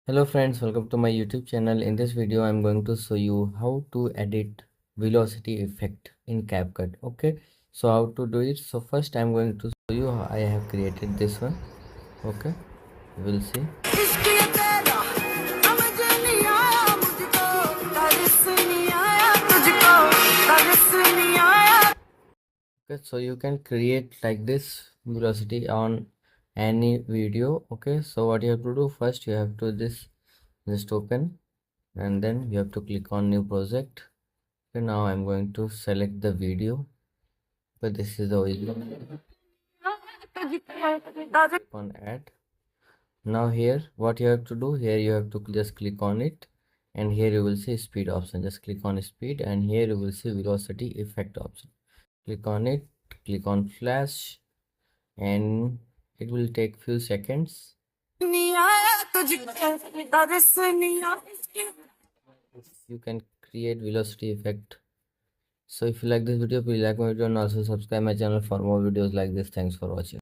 Hello friends, welcome to my YouTube channel. In this video I'm going to show you how to edit velocity effect in Capcut. Okay, so how to do it. So first I'm going to show you how I have created this one. Okay, you will see. Okay, so you can create like this velocity on any video. Okay, so what you have to do first, you have to just open and then you have to click on new project. Okay, now I'm going to select the video, but this is the original. Click on add. Now here what you have to do, here you have to just click on it, and here you will see speed option. Just click on speed, and here you will see velocity effect option. Click on it, click on flash, and it will take few seconds. You can create velocity effect. So if you like this video, please like my video and also subscribe my channel for more videos like this. Thanks for watching.